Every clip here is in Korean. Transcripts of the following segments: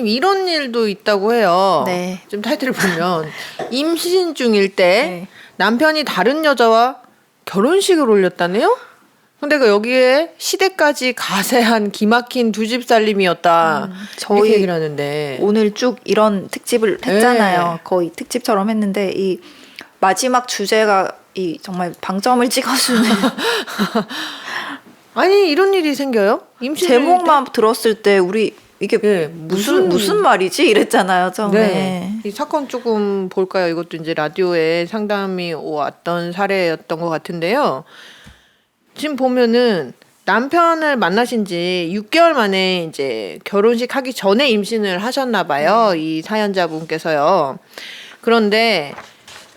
지금 이런 일도 있다고 해요. 네. 지금 타이틀을 보면 임신 중일 때 네. 남편이 다른 여자와 결혼식을 올렸다네요? 근데 여기에 시대까지 가세한 기막힌 두 집 살림이었다. 저희 이렇게 얘기를 하는데 오늘 쭉 이런 특집을 했잖아요. 거의 특집처럼 했는데 이 마지막 주제가 이 정말 방점을 찍어주는 아니 이런 일이 생겨요? 임신 제목만 들었을 때 우리 이게 무슨 말이지 이랬잖아요 처음에. 네. 이 사건 조금 볼까요? 이것도 이제 라디오에 상담이 왔던 사례였던 것 같은데요. 지금 보면은 남편을 만나신 지 6개월 만에 이제 결혼식 하기 전에 임신을 하셨나 봐요. 이 사연자분께서요. 그런데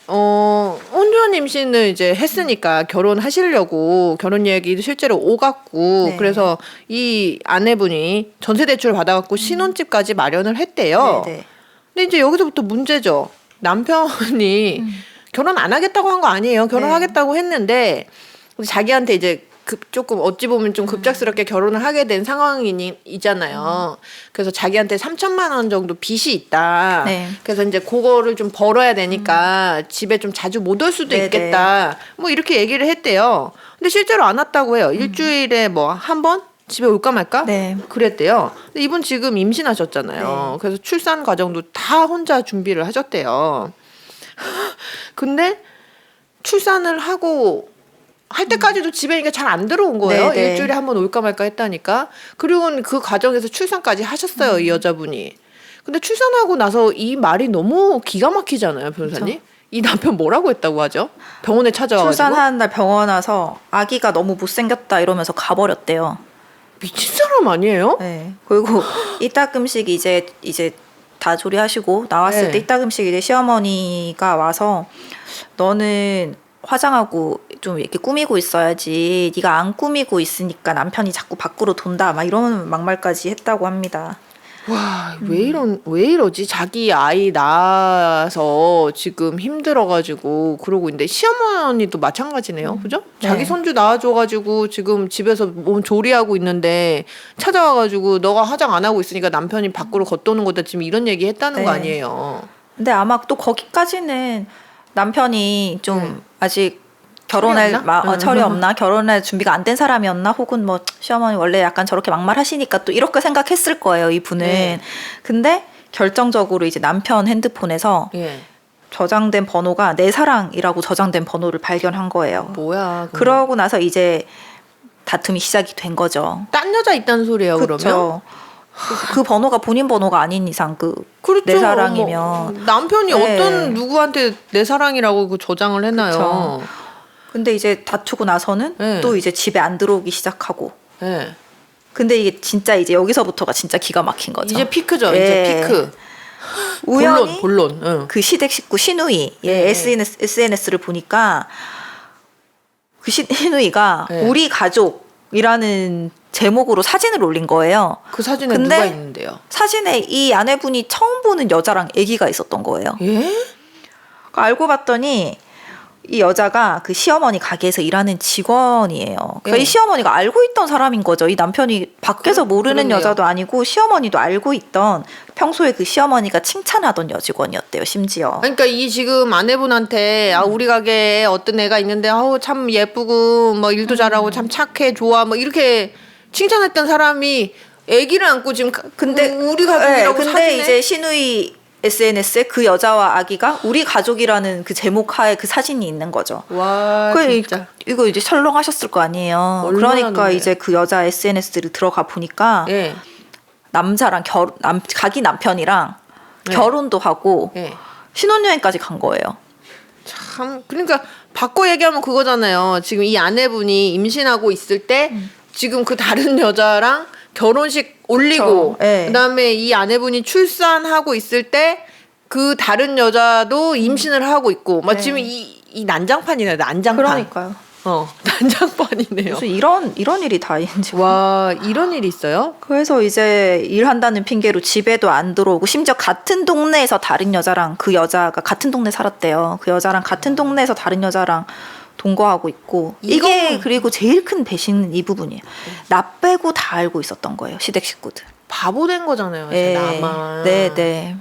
혼전 임신을 이제 했으니까 결혼하시려고 결혼 얘기도 실제로 오갔고 네. 그래서 이 아내분이 전세 대출 받아갖고 신혼집까지 마련을 했대요. 네네. 근데 이제 여기서부터 문제죠. 남편이 결혼 안 하겠다고 한 거 아니에요. 결혼하겠다고 했는데 자기한테 이제 조금 어찌 보면 좀 급작스럽게 결혼을 하게 된 상황이잖아요. 그래서 자기한테 3천만 원 정도 빚이 있다. 네. 그래서 이제 그거를 좀 벌어야 되니까 집에 좀 자주 못 올 수도 네네. 있겠다. 뭐 이렇게 얘기를 했대요. 근데 실제로 안 왔다고 해요. 일주일에 뭐 한 번? 집에 올까 말까? 네. 그랬대요. 근데 이분 지금 임신하셨잖아요. 네. 그래서 출산 과정도 다 혼자 준비를 하셨대요. 근데 출산을 하고 할 때까지도 집에 잘 안 들어온 거예요. 네네. 일주일에 한 번 올까 말까 했다니까. 그리고는 그 과정에서 출산까지 하셨어요. 이 여자분이. 근데 출산하고 나서 이 말이 너무 기가 막히잖아요. 변호사님. 그쵸. 이 남편 뭐라고 했다고 하죠? 병원에 찾아와가지고. 출산하는 날 병원 와서 아기가 너무 못생겼다 이러면서 가버렸대요. 미친 사람 아니에요? 네. 그리고 이따금씩 이제 다 조리하시고 나왔을 네. 때 이따금씩 이제 시어머니가 와서 너는 화장하고 좀 이렇게 꾸미고 있어야지. 네가 안 꾸미고 있으니까 남편이 자꾸 밖으로 돈다. 막 이런 막말까지 했다고 합니다. 와, 왜 이러지? 자기 아이 낳아서 지금 힘들어가지고 그러고 있는데 시어머니도 마찬가지네요. 그죠? 네. 자기 손주 낳아줘가지고 지금 집에서 몸 조리하고 있는데 찾아와가지고 너가 화장 안 하고 있으니까 남편이 밖으로 걷도는 거다. 지금 이런 얘기 했다는 거 네. 아니에요. 근데 아마 또 거기까지는 남편이 좀 아직 결혼할 철이 없나? 철이 없나? 결혼할 준비가 안 된 사람이었나? 혹은 뭐 시어머니 원래 약간 저렇게 막말하시니까 또 이렇게 생각했을 거예요, 이분은. 네. 근데 결정적으로 이제 남편 핸드폰에서 예. 저장된 번호가 내 사랑이라고 저장된 번호를 발견한 거예요. 뭐야? 그러고 나서 이제 다툼이 시작이 된 거죠. 딴 여자 있다는 소리예요, 그러면? 그렇죠. 그 번호가 본인 번호가 아닌 이상 그렇죠. 내 사랑이면 뭐, 남편이 네. 어떤 누구한테 내 사랑이라고 그 저장을 해놔요. 그쵸. 근데 이제 다투고 나서는 네. 또 이제 집에 안 들어오기 시작하고. 네. 근데 이게 진짜 이제 여기서부터가 진짜 기가 막힌 거죠. 이제 피크죠. 예. 이제 피크. 우연히 본론. 응. 그 시댁 식구 신우이 네. SNS를 보니까 그 신우이가 네. 우리 가족이라는 제목으로 사진을 올린 거예요. 그 사진에 근데 누가 있는데요? 사진에 이 아내분이 처음 보는 여자랑 아기가 있었던 거예요. 예? 알고 봤더니 이 여자가 그 시어머니 가게에서 일하는 직원이에요. 그러니까 네. 이 시어머니가 알고 있던 사람인 거죠. 이 남편이 밖에서 모르는 그러네요. 여자도 아니고 시어머니도 알고 있던 평소에 그 시어머니가 칭찬하던 여직원이었대요. 심지어. 그러니까 이 지금 아내분한테 우리 가게에 어떤 애가 있는데 참 예쁘고 뭐 일도 잘하고 참 착해 좋아 뭐 이렇게 칭찬했던 사람이 아기를 안고 지금 근데 우리 가족이라고 근데 사진에 이제 신우이 SNS에 그 여자와 아기가 우리 가족이라는 그 제목 하에 그 사진이 있는 거죠. 와 진짜 이거 이제 설렁하셨을 거 아니에요. 얼마나 그러니까 놀래요. 이제 그 여자 SNS를 들어가 보니까 예. 남자랑 자기 남편이랑 네. 결혼도 하고 예. 신혼여행까지 간 거예요. 참 그러니까 바꿔 얘기하면 그거잖아요. 지금 이 아내분이 임신하고 있을 때 지금 그 다른 여자랑 결혼식 올리고 그쵸. 네. 그다음에 이 아내분이 출산하고 있을 때 그 다른 여자도 임신을 하고 있고 막 네. 지금 이 난장판이네 난장판. 그러니까요. 난장판이네요. 무슨 이런 일이 다 있는지. 와 이런 일이 있어요? 그래서 이제 일한다는 핑계로 집에도 안 들어오고 심지어 같은 동네에서 다른 여자랑 그 여자가 같은 동네 살았대요. 그 여자랑 같은 동네에서 다른 여자랑 동거하고 있고 이게 그리고 제일 큰 배신은 이 부분이에요. 나 빼고 다 알고 있었던 거예요. 시댁 식구들. 바보 된 거잖아요. 예. 나만. 네.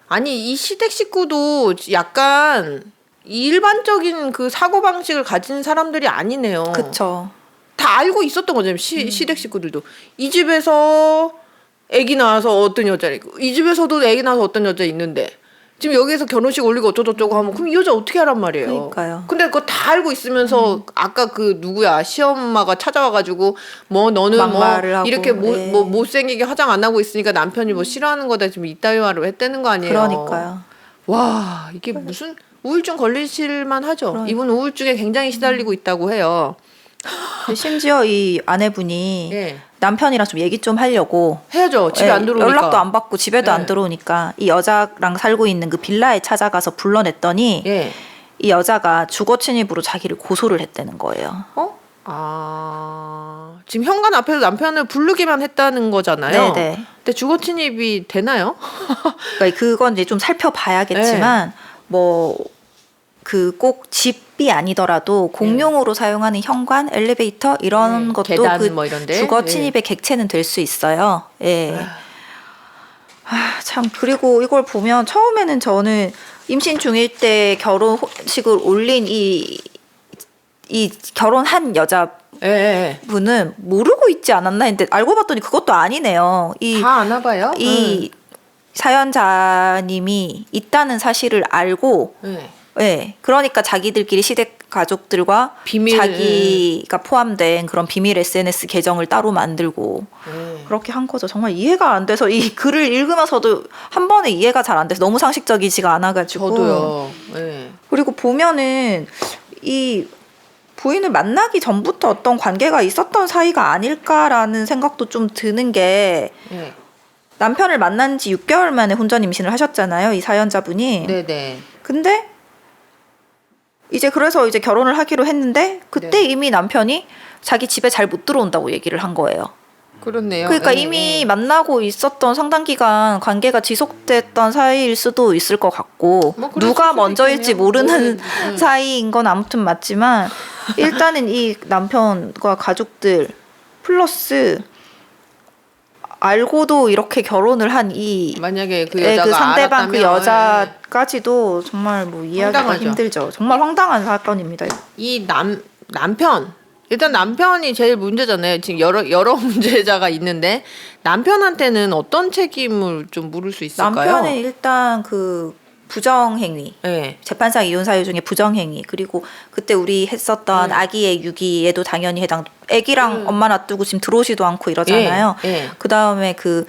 아니 이 시댁 식구도 약간 일반적인 그 사고 방식을 가진 사람들이 아니네요. 그쵸. 다 알고 있었던 거잖아요. 시댁 식구들도 이 집에서 아기 낳아서 어떤 여자 있고 이 집에서도 아기 낳아서 어떤 여자 있는데 지금 여기에서 결혼식 올리고 어쩌고저쩌고 하면 그럼 이 여자 어떻게 하란 말이에요. 그러니까요. 근데 그거 다 알고 있으면서 아까 그 누구야 시엄마가 찾아와가지고 뭐 너는 뭐 막말을 하고, 이렇게 네. 뭐 못생기게 화장 안 하고 있으니까 남편이 뭐 싫어하는 거다 지금 이따위 말을 했다는 거 아니에요. 그러니까요. 와 이게 무슨 우울증 걸리실만 하죠. 그러니까. 이분 우울증에 굉장히 시달리고 있다고 해요. 심지어 이 아내분이 예. 남편이랑 좀 얘기 좀 하려고 해야죠. 집에 예, 안 들어오니까. 연락도 안 받고 집에도 예. 안 들어오니까 이 여자랑 살고 있는 그 빌라에 찾아가서 불러냈더니 예. 이 여자가 주거 침입으로 자기를 고소를 했다는 거예요. 지금 현관 앞에서 남편을 부르기만 했다는 거잖아요. 네네. 근데 주거 침입이 되나요? 그러니까 그건 이제 좀 살펴봐야겠지만 뭐 그 꼭 집이 아니더라도 공용으로 사용하는 현관, 엘리베이터 이런 것도 계단 그 뭐 이런데? 주거 침입의 객체는 될 수 있어요. 예. 참 그리고 이걸 보면 처음에는 저는 임신 중일 때 결혼식을 올린 이 결혼한 여자분은 예. 모르고 있지 않았나 했는데 알고 봤더니 그것도 아니네요. 다 아나 봐요. 이 사연자님이 있다는 사실을 알고 예. 그러니까 자기들끼리 시댁 가족들과 비밀, 자기가 포함된 그런 비밀 SNS 계정을 따로 만들고 그렇게 한 거죠. 정말 이해가 안 돼서 이 글을 읽으면서도 한 번에 이해가 잘 안 돼서 너무 상식적이지가 않아가지고. 저도요. 예. 그리고 보면은 이 부인을 만나기 전부터 어떤 관계가 있었던 사이가 아닐까라는 생각도 좀 드는 게 예. 남편을 만난 지 6개월 만에 혼전 임신을 하셨잖아요. 이 사연자분이. 네네. 근데 이제 그래서 이제 결혼을 하기로 했는데 그때 이미 남편이 자기 집에 잘 못 들어온다고 얘기를 한 거예요. 그렇네요. 그러니까 이미 만나고 있었던 상당 기간 관계가 지속됐던 사이일 수도 있을 것 같고 뭐 그럴 누가 수도 먼저일지 있겠네요. 모르는 사이인 건 아무튼 맞지만 일단은 이 남편과 가족들 플러스 알고도 이렇게 결혼을 한 이 만약에 그 여자가 그 상대방 그 알았다면, 여자까지도 정말 뭐 이해하기가 황당하죠. 힘들죠. 정말 황당한 사건입니다. 이 남편 일단 남편이 제일 문제잖아요. 지금 여러 문제자가 있는데 남편한테는 어떤 책임을 좀 물을 수 있을까요? 남편은 일단 그 부정행위, 네. 재판상 이혼 사유 중에 부정행위, 그리고 그때 우리 했었던 아기의 유기에도 당연히 해당. 아기랑 엄마 놔두고 지금 들어오지도 않고 이러잖아요. 그 다음에 그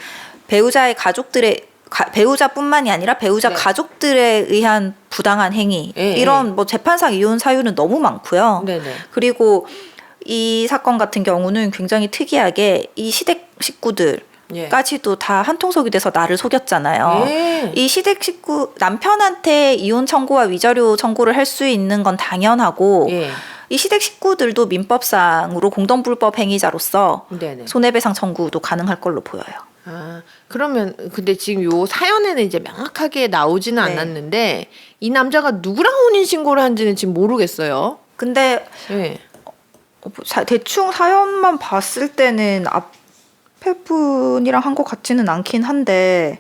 배우자의 가족들의 배우자뿐만이 아니라 배우자 가족들에 의한 부당한 행위, 이런 뭐 재판상 이혼 사유는 너무 많고요. 네네. 그리고 이 사건 같은 경우는 굉장히 특이하게 이 시댁 식구들 까지도 다 한통속이 돼서 나를 속였잖아요. 이 시댁 식구 남편한테 이혼 청구와 위자료 청구를 할 수 있는 건 당연하고 이 시댁 식구들도 민법상으로 공동불법 행위자로서 손해배상 청구도 가능할 걸로 보여요. 아, 그러면 근데 지금 요 사연에는 이제 명확하게 나오지는 않았는데 이 남자가 누구랑 혼인 신고를 한지는 지금 모르겠어요. 근데 대충 사연만 봤을 때는 앞에 분이랑 한 것 같지는 않긴 한데.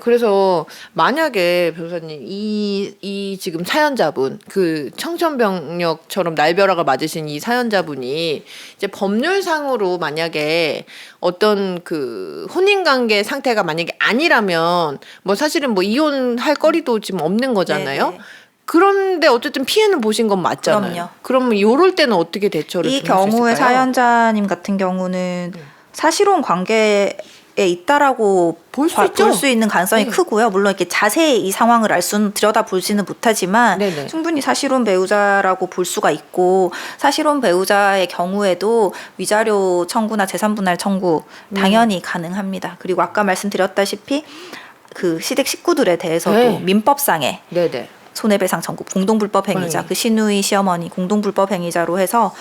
그래서 만약에 변호사님 이 지금 사연자분 그 청천벽력처럼 날벼락을 맞으신 이 사연자분이 이제 법률상으로 만약에 어떤 그 혼인관계 상태가 만약에 아니라면 뭐 사실은 뭐 이혼할 거리도 지금 없는 거잖아요. 그런데 어쨌든 피해는 보신 건 맞잖아요. 그럼요. 그러면 이럴 때는 어떻게 대처를 이 좀 할 수 경우의 있을까요? 사연자님 같은 경우는 사실혼 관계에 있다라고 볼 수 있죠. 볼 수 있는 가능성이 크고요. 물론 이렇게 자세히 이 상황을 알 수는 들여다보지는 못하지만 충분히 사실혼 배우자라고 볼 수가 있고 사실혼 배우자의 경우에도 위자료 청구나 재산분할 청구 당연히 가능합니다. 그리고 아까 말씀드렸다시피 그 시댁 식구들에 대해서도 민법상에 손해배상 청구, 공동불법 행위자, 그 시누이 시어머니 공동불법 행위자로 해서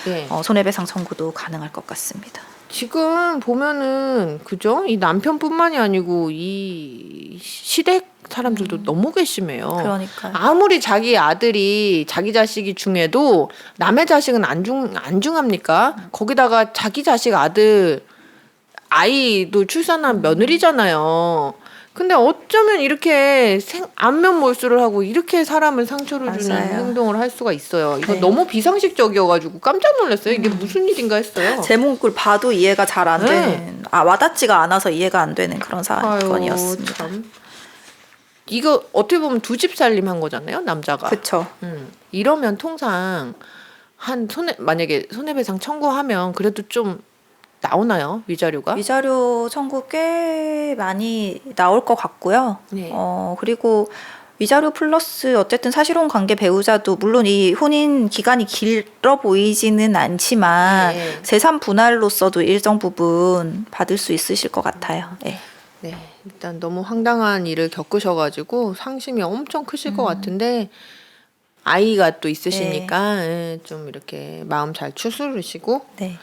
손해배상 청구도 가능할 것 같습니다. 지금 보면은 그죠? 이 남편뿐만이 아니고 이 시댁 사람들도 너무 괘씸해요. 그러니까요. 아무리 자기 아들이 자기 자식이 중에도 남의 자식은 안 중합니까? 거기다가 자기 자식 아들 아이도 출산한 며느리잖아요. 근데 어쩌면 이렇게 안면 몰수를 하고 이렇게 사람을 상처를 주는 맞아요. 행동을 할 수가 있어요. 이거 네. 너무 비상식적이어가지고 깜짝 놀랐어요. 이게 무슨 일인가 했어요. 제목을 봐도 이해가 잘 안 네. 되는, 와닿지가 않아서 이해가 안 되는 그런 아유, 사건이었습니다. 참. 이거 어떻게 보면 두 집 살림한 거잖아요, 남자가. 그쵸. 이러면 통상 만약에 손해배상 청구하면 그래도 좀 나오나요, 위자료가? 위자료 청구 꽤 많이 나올 것 같고요. 네. 그리고 위자료 플러스 어쨌든 사실혼 관계 배우자도 물론 이 혼인 기간이 길어 보이지는 않지만 네. 재산 분할로서도 일정 부분 받을 수 있으실 것 같아요. 네. 네, 일단 너무 황당한 일을 겪으셔가지고 상심이 엄청 크실 것 같은데 아이가 또 있으시니까 좀 이렇게 마음 잘 추스르시고 네.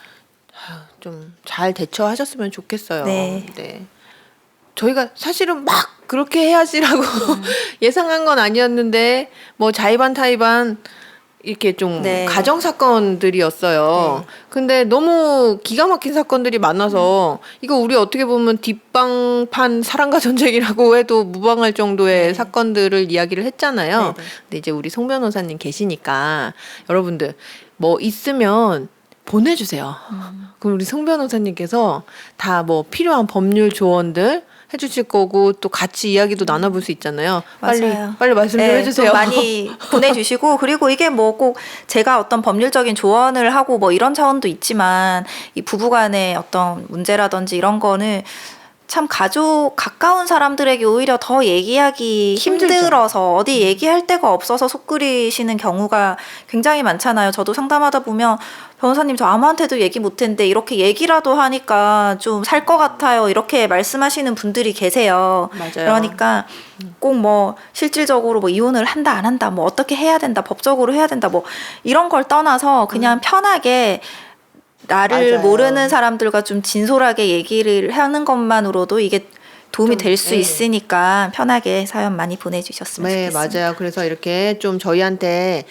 좀 잘 대처하셨으면 좋겠어요. 네. 저희가 사실은 막 그렇게 해야지라고 예상한 건 아니었는데 뭐 자의반 타의반 이렇게 좀 네. 가정 사건들이었어요. 네. 근데 너무 기가 막힌 사건들이 많아서 이거 우리 어떻게 보면 뒷방판 사랑과 전쟁이라고 해도 무방할 정도의 네. 사건들을 이야기를 했잖아요. 네, 네. 근데 이제 우리 송 변호사님 계시니까 여러분들 뭐 있으면 보내주세요. 그럼 우리 송 변호사님께서 다 뭐 필요한 법률 조언들 해주실 거고 또 같이 이야기도 나눠볼 수 있잖아요. 맞아요. 빨리 말씀 좀 네, 해주세요. 좀 많이 보내주시고 그리고 이게 뭐 꼭 제가 어떤 법률적인 조언을 하고 뭐 이런 차원도 있지만 이 부부간의 어떤 문제라든지 이런 거는 참 가까운 사람들에게 오히려 더 얘기하기 힘들죠. 힘들어서 어디 얘기할 데가 없어서 속 끓이시는 경우가 굉장히 많잖아요. 저도 상담하다 보면 변호사님 저 아무한테도 얘기 못했는데 이렇게 얘기라도 하니까 좀 살 것 같아요. 이렇게 말씀하시는 분들이 계세요. 맞아요. 그러니까 꼭 뭐 실질적으로 뭐 이혼을 한다 안 한다 뭐 어떻게 해야 된다 법적으로 해야 된다 뭐 이런 걸 떠나서 그냥 편하게 나를 맞아요. 모르는 사람들과 좀 진솔하게 얘기를 하는 것만으로도 이게 도움이 좀, 될 수 네. 있으니까 편하게 사연 많이 보내주셨으면 네, 좋겠습니다. 맞아요. 그래서 이렇게 좀 저희한테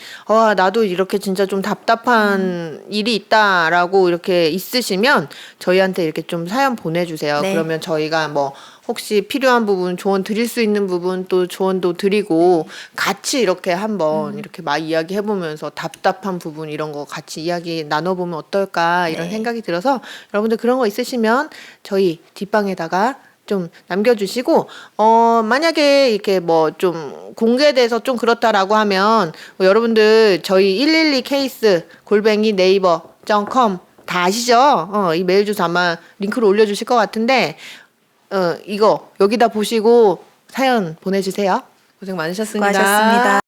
나도 이렇게 진짜 좀 답답한 일이 있다라고 이렇게 있으시면 저희한테 이렇게 좀 사연 보내주세요. 네. 그러면 저희가 뭐 혹시 필요한 부분, 조언 드릴 수 있는 부분 또 조언도 드리고 같이 이렇게 한번 이렇게 막 이야기해보면서 답답한 부분 이런 거 같이 이야기 나눠보면 어떨까 이런 네. 생각이 들어서 여러분들 그런 거 있으시면 저희 뒷방에다가 좀 남겨주시고 만약에 이렇게 뭐 좀 공개돼서 좀 그렇다라고 하면 뭐 여러분들 저희 112 케이스 골뱅이 네이버.com 다 아시죠? 이 메일 주소 아마 링크를 올려주실 것 같은데 이거 여기다 보시고 사연 보내주세요. 고생 많으셨습니다. 수고하셨습니다.